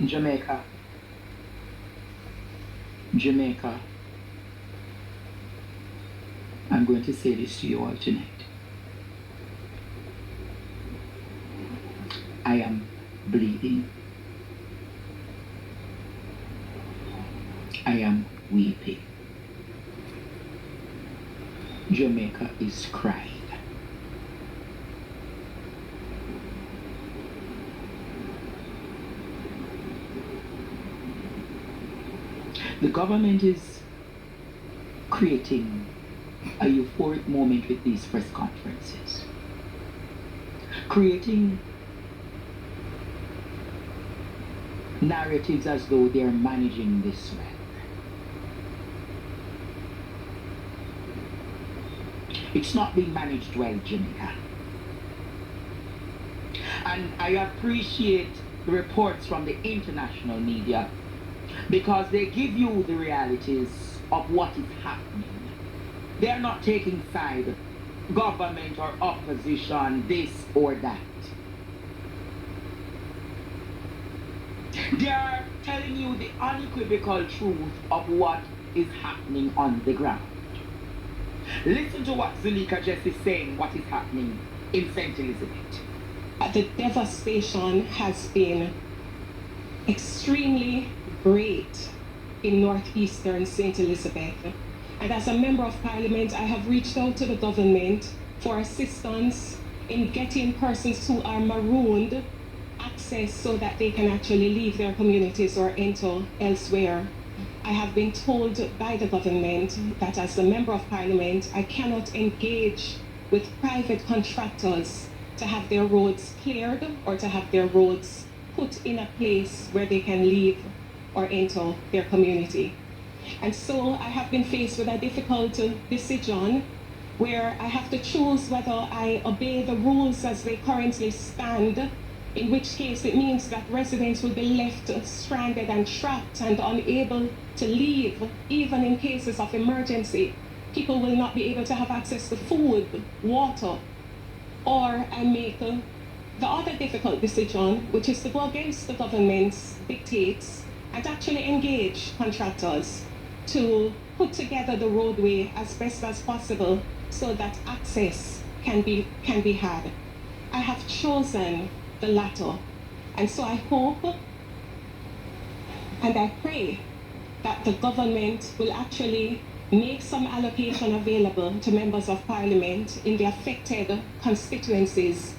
Jamaica, Jamaica, I'm going to say this to you all tonight. I am bleeding. I am weeping. Jamaica is crying. The government is creating a euphoric moment with these press conferences, creating narratives as though they are managing this well. It's not being managed well, Jamaica. And I appreciate the reports from the international media because they give you the realities of what is happening. They are not taking side, government or opposition, this or that. They are telling you the unequivocal truth of what is happening on the ground. Listen to what Zulika just is saying, what is happening in St. Elizabeth. The devastation has been extremely great in northeastern St. Elizabeth. And as a member of parliament, I have reached out to the government for assistance in getting persons who are marooned access so that they can actually leave their communities or enter elsewhere. I have been told by the government that as a member of parliament, I cannot engage with private contractors to have their roads cleared or to have their roads put in a place where they can leave or enter their community. And so I have been faced with a difficult decision where I have to choose whether I obey the rules as they currently stand, in which case it means that residents will be left stranded and trapped and unable to leave, even in cases of emergency. People will not be able to have access to food, water, or I make the other difficult decision, which is to go against the government's dictates and actually engage contractors to put together the roadway as best as possible so that access can be had. I have chosen the latter, and so I hope and I pray that the government will actually make some allocation available to members of parliament in the affected constituencies.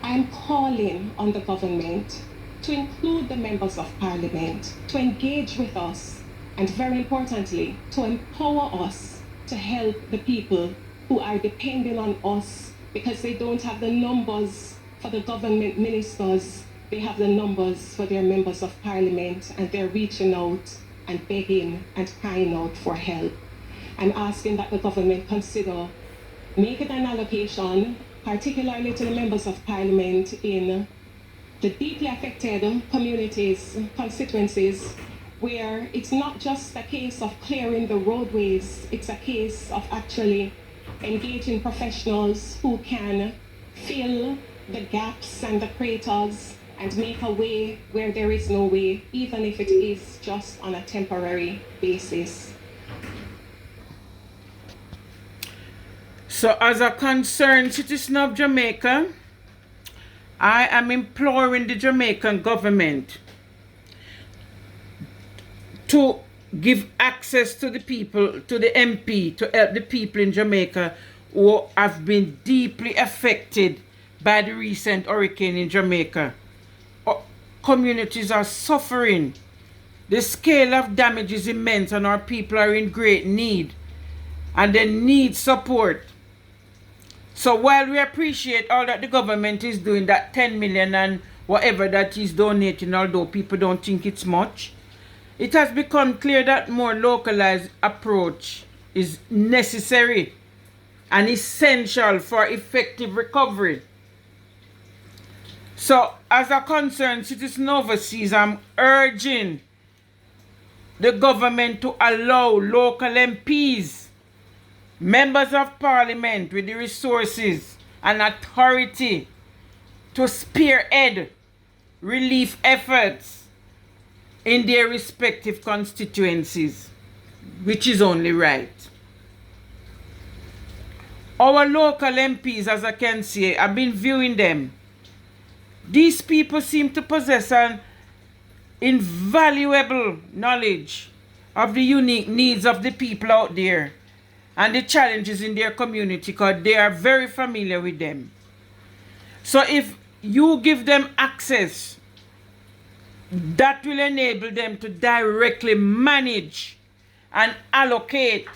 I am calling on the government to include the members of parliament, to engage with us, and very importantly, to empower us to help the people who are depending on us because they don't have the numbers for the government ministers, they have the numbers for their members of parliament, and they're reaching out and begging and crying out for help. I'm asking that the government consider making an allocation, particularly to the members of parliament in the deeply affected communities, constituencies, where it's not just a case of clearing the roadways, it's a case of actually engaging professionals who can fill the gaps and the craters and make a way where there is no way, even if it is just on a temporary basis. So as a concerned citizen of Jamaica, I am imploring the Jamaican government to give access to the people, to the MP, to help the people in Jamaica who have been deeply affected by the recent hurricane in Jamaica. Communities are suffering. The scale of damage is immense and our people are in great need and they need support. So while we appreciate all that the government is doing, that 10 million and whatever that is donating, although people don't think it's much, it has become clear that more localized approach is necessary and essential for effective recovery. So, as a concerned citizen overseas, I'm urging the government to allow local MPs, members of parliament with the resources and authority to spearhead relief efforts in their respective constituencies, which is only right. Our local MPs, as I can see, I've been viewing them. These people seem to possess an invaluable knowledge of the unique needs of the people out there and the challenges in their community, because they are very familiar with them. So if you give them access, that will enable them to directly manage and allocate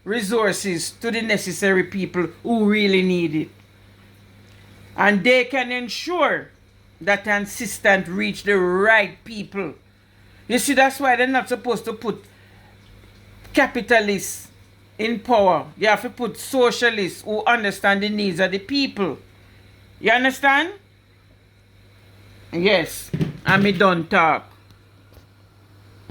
resources to the necessary people who really need it. And they can ensure that an assistance reach the right people. You see, that's why they're not supposed to put capitalists in power. You have to put socialists who understand the needs of the people. You understand? Yes, I'm done talk.